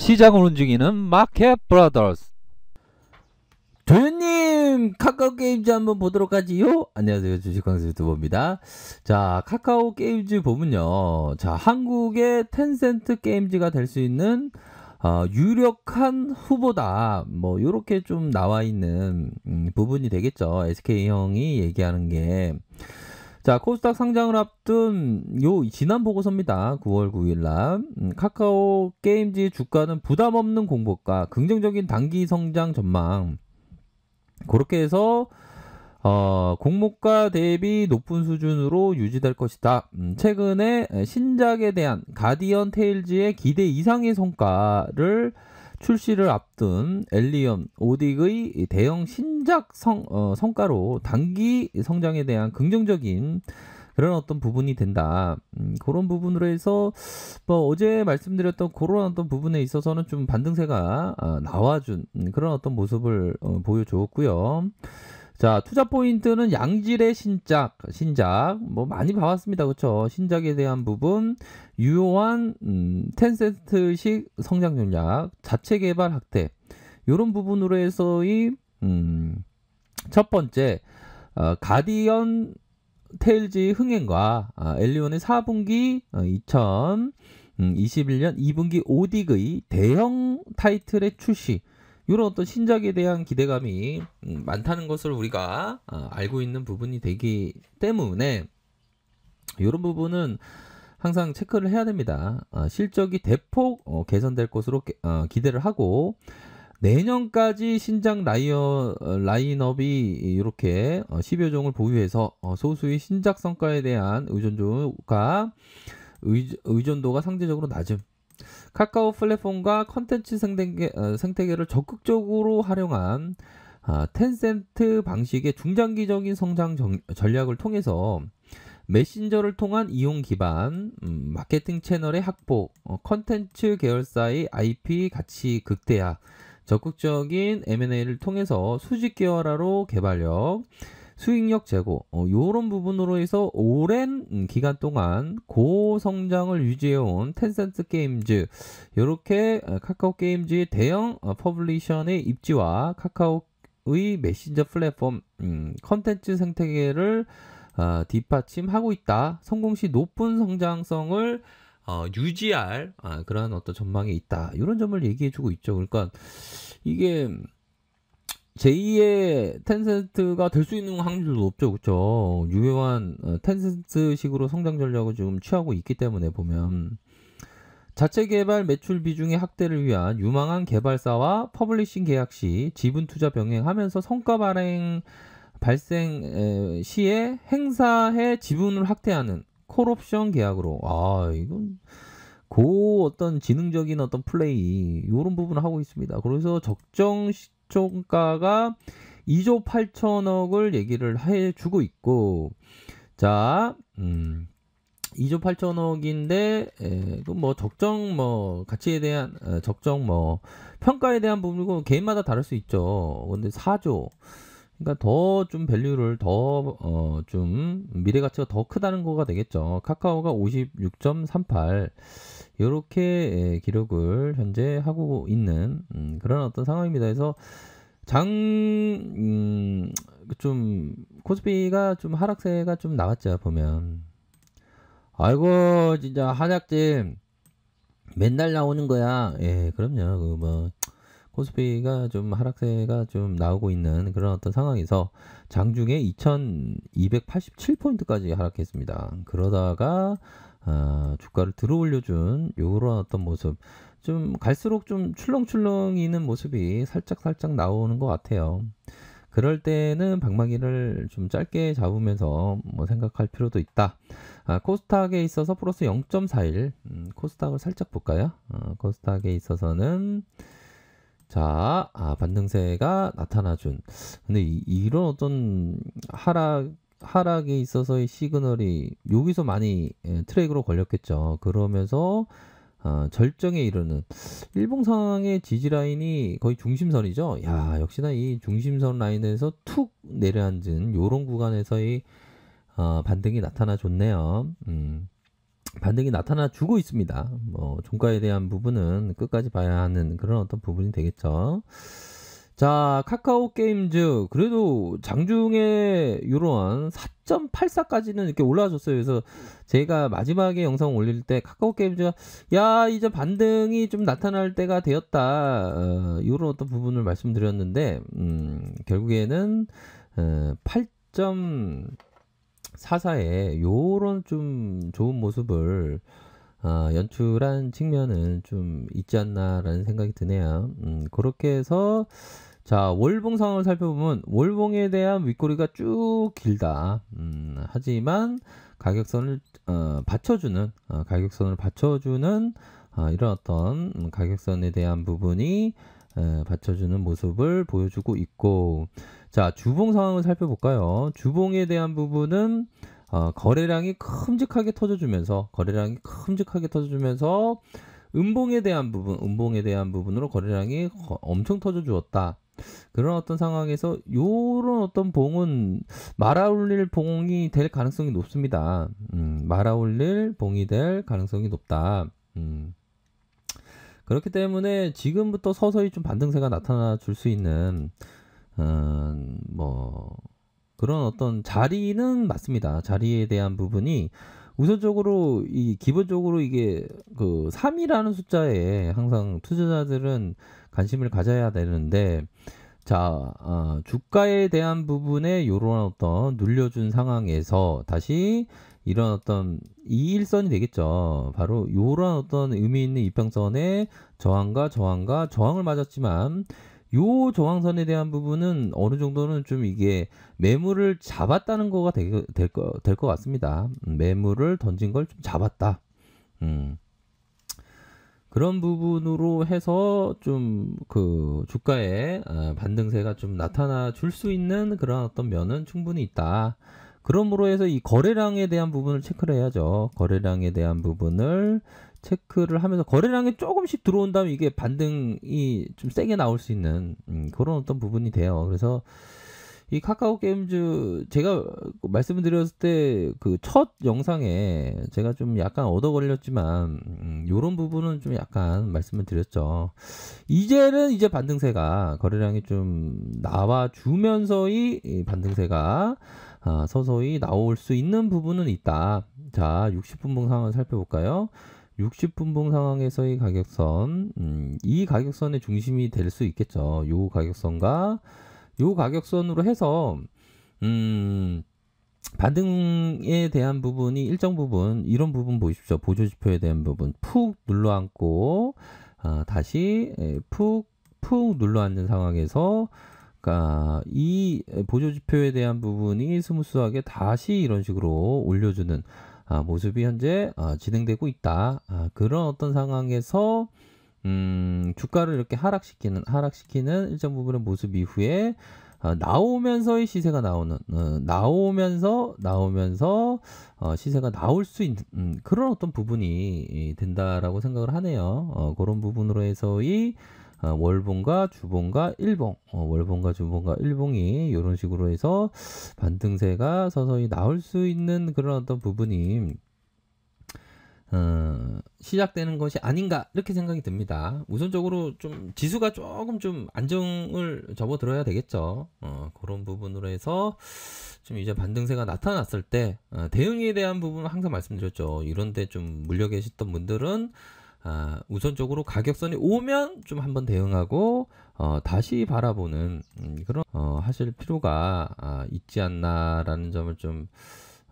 시장을 움직이는 마켓 브라더스. 도현님 카카오 게임즈 한번 보도록 하지요. 안녕하세요, 주식광수 유튜버입니다. 자, 카카오 게임즈 보면요, 자, 한국의 텐센트 게임즈가 될 수 있는 유력한 후보다, 뭐 요렇게 좀 나와 있는 부분이 되겠죠. SK형이 얘기하는 게. 자, 코스닥 상장을 앞둔 요 지난 보고서입니다. 9월 9일 날 카카오 게임즈 주가는 부담 없는 공복과 긍정적인 단기 성장 전망, 그렇게 해서 공모가 대비 높은 수준으로 유지될 것이다. 최근에 신작에 대한 가디언 테일즈의 기대 이상의 성과를 출시를 앞둔 엘리엄 오딕의 대형 신작 성과로 단기 성장에 대한 긍정적인 그런 어떤 부분이 된다. 그런 부분으로 해서 뭐 어제 말씀드렸던 그런 어떤 부분에 있어서는 좀 반등세가 나와준 그런 어떤 모습을 보여줬고요. 자, 투자 포인트는 양질의 신작 뭐 많이 봐왔습니다. 그렇죠? 신작에 대한 부분, 유효한 텐센트식 성장 전략, 자체 개발 확대, 이런 부분으로 해서의 첫 번째 가디언 테일즈 흥행과 엘리온의 4분기 2021년 2분기 오딕의 대형 타이틀의 출시, 이런 어떤 신작에 대한 기대감이 많다는 것을 우리가 알고 있는 부분이 되기 때문에 이런 부분은 항상 체크를 해야 됩니다. 실적이 대폭 개선될 것으로 기대를 하고, 내년까지 신작 라인업이 이렇게 10여 종을 보유해서 소수의 신작 성과에 대한 의존도가 상대적으로 낮음. 카카오 플랫폼과 컨텐츠 생태계를 적극적으로 활용한 텐센트 방식의 중장기적인 성장 전략을 통해서 메신저를 통한 이용 기반 마케팅 채널의 확보, 컨텐츠 계열사의 IP 가치 극대화, 적극적인 M&A를 통해서 수직 계열화로 개발력, 수익력 제고, 이런 부분으로 해서 오랜 기간 동안 고성장을 유지해온 텐센트 게임즈, 이렇게 카카오 게임즈의 대형 퍼블리셔의 입지와 카카오의 메신저 플랫폼 컨텐츠 생태계를 뒷받침하고 있다. 성공 시 높은 성장성을 유지할 그런 어떤 전망이 있다. 이런 점을 얘기해주고 있죠. 그러니까 이게 제2의 텐센트가 될 수 있는 확률도 높죠. 그렇죠? 유효한 텐센트식으로 성장 전략을 지금 취하고 있기 때문에 보면 자체 개발 매출 비중의 확대를 위한 유망한 개발사와 퍼블리싱 계약 시 지분 투자 병행하면서 성과 발생 시에 행사해 지분을 확대하는 콜옵션 계약으로, 이건 어떤 지능적인 어떤 플레이, 이런 부분을 하고 있습니다. 그래서 적정 시총가가 2조 8천억을 얘기를 해주고 있고, 자, 2조 8천억인데, 뭐 적정 가치에 대한 적정 평가에 대한 부분이고 개인마다 다를 수 있죠. 근데 4조. 그러니까 더 좀 밸류를 좀 미래 가치가 더 크다는 거가 되겠죠. 카카오가 56.38 이렇게 기록을 현재 하고 있는 그런 어떤 상황입니다. 그래서 좀 코스피가 좀 하락세가 좀 나왔죠. 보면 아이고 진짜 한약재 맨날 나오는 거야. 예, 그럼요. 코스피가 좀 하락세가 좀 나오고 있는 그런 어떤 상황에서 장중에 2287포인트까지 하락했습니다. 그러다가 주가를 들어올려준 요런 어떤 모습, 좀 갈수록 좀 출렁출렁이는 모습이 살짝 나오는 것 같아요. 그럴 때는 방망이를 좀 짧게 잡으면서 생각할 필요도 있다. 코스닥에 있어서 플러스 0.41, 코스닥을 살짝 볼까요? 코스닥에 있어서는 자, 반등세가 나타나준. 근데 이런 어떤 하락에 있어서의 시그널이 여기서 많이 트랙으로 걸렸겠죠. 그러면서 절정에 이르는 일봉상의 지지라인이 거의 중심선이죠. 야, 역시나 이 중심선 라인에서 툭 내려앉은 요런 구간에서의 반등이 나타나 줬네요. 반등이 나타나 주고 있습니다. 뭐 종가에 대한 부분은 끝까지 봐야 하는 그런 어떤 부분이 되겠죠. 자, 카카오 게임즈 그래도 장중에 요런 4.84까지는 이렇게 올라와줬어요. 그래서 제가 마지막에 영상 올릴 때 카카오 게임즈가 야 이제 반등이 좀 나타날 때가 되었다 요런 어떤 부분을 말씀드렸는데 결국에는 8.44에 요런 좀 좋은 모습을 연출한 측면은 좀 있지 않나라는 생각이 드네요. 그렇게 해서 자 월봉 상황을 살펴보면 월봉에 대한 윗꼬리가 쭉 길다. 하지만 가격선을 받쳐주는 가격선을 받쳐주는 이런 어떤 가격선에 대한 부분이 받쳐주는 모습을 보여주고 있고 자 주봉 상황을 살펴볼까요? 주봉에 대한 부분은 거래량이 큼직하게 터져주면서 음봉에 대한 부분으로 거래량이 엄청 터져주었다. 그런 어떤 상황에서 요런 어떤 봉은 말아올릴 봉이 될 가능성이 높습니다. 말아올릴 봉이 될 가능성이 높다. 그렇기 때문에 지금부터 서서히 좀 반등세가 나타나 줄 수 있는 뭐 그런 어떤 자리는 맞습니다. 자리에 대한 부분이 우선적으로 기본적으로 이게 그 3이라는 숫자에 항상 투자자들은 관심을 가져야 되는데 자 주가에 대한 부분에 요런 어떤 눌려준 상황에서 다시 이런 어떤 이일선이 되겠죠. 바로 요런 어떤 의미 있는 이평선에 저항을 맞았지만 요 저항선에 대한 부분은 어느 정도는 좀 이게 매물을 잡았다는 거가 될 것 같습니다. 매물을 던진 걸 좀 잡았다. 그런 부분으로 해서 좀 그 주가에 반등세가 좀 나타나 줄 수 있는 그런 어떤 면은 충분히 있다. 그러므로 해서 이 거래량에 대한 부분을 체크를 해야죠. 거래량에 대한 부분을 체크를 하면서 거래량이 조금씩 들어온다면 이게 반등이 좀 세게 나올 수 있는 그런 어떤 부분이 돼요. 그래서 이 카카오 게임즈 제가 말씀을 드렸을 때 그 첫 영상에 제가 좀 약간 얻어 걸렸지만 요런 부분은 좀 약간 말씀을 드렸죠. 이제는 이제 반등세가 거래량이 좀 나와 주면서의 반등세가 서서히 나올 수 있는 부분은 있다. 자, 60분봉 상황을 살펴볼까요? 60분봉 상황에서의 가격선, 이 가격선의 중심이 될 수 있겠죠. 요 가격선으로 해서 반등에 대한 부분이 일정 부분 이런 부분 보십시오. 보조지표에 대한 부분 푹 눌러앉고 다시 푹 눌러앉는 상황에서 이 보조지표에 대한 부분이 스무스하게 다시 이런 식으로 올려주는 모습이 현재 진행되고 있다. 그런 어떤 상황에서 주가를 이렇게 하락시키는 일정 부분의 모습 이후에 나오면서의 시세가 나오면서 시세가 나올 수 있는 그런 어떤 부분이 된다라고 생각을 하네요. 그런 부분으로 해서의 월봉과 주봉과 일봉, 월봉과 주봉과 일봉이 이런 식으로 해서 반등세가 서서히 나올 수 있는 그런 어떤 부분이 시작되는 것이 아닌가 이렇게 생각이 듭니다. 우선적으로 좀 지수가 조금 좀 안정을 접어들어야 되겠죠. 그런 부분으로 해서 좀 이제 반등세가 나타났을 때 대응에 대한 부분은 항상 말씀드렸죠. 이런데 좀 물려 계셨던 분들은 우선적으로 가격선이 오면 좀 한번 대응하고 다시 바라보는 그런 하실 필요가 있지 않나라는 점을 좀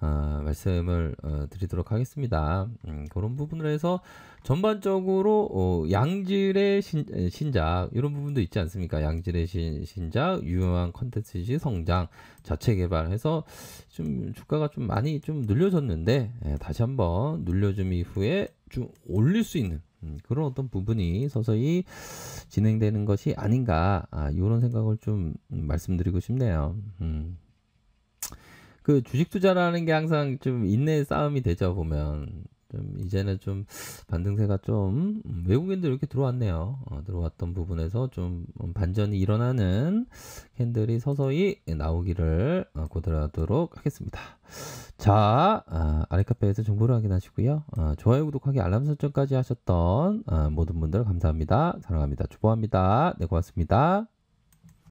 말씀을 드리도록 하겠습니다. 그런 부분으로 해서 전반적으로 양질의 신작 이런 부분도 있지 않습니까? 양질의 신작, 유용한 컨텐츠 성장, 자체 개발해서 좀 주가가 좀 많이 좀 눌려졌는데 다시 한번 눌려줌 이후에 좀 올릴 수 있는 그런 어떤 부분이 서서히 진행되는 것이 아닌가 이런 생각을 좀 말씀드리고 싶네요. 그 주식 투자라는 게 항상 좀 인내 싸움이 되죠. 보면 좀 이제는 좀 반등세가 좀 외국인들 이렇게 들어왔네요. 들어왔던 부분에서 좀 반전이 일어나는 캔들이 서서히 나오기를 고대하도록 하겠습니다. 자, 아래카페에서 정보를 확인하시고요. 좋아요, 구독하기, 알람 설정까지 하셨던 모든 분들 감사합니다. 사랑합니다. 축복합니다. 네, 고맙습니다.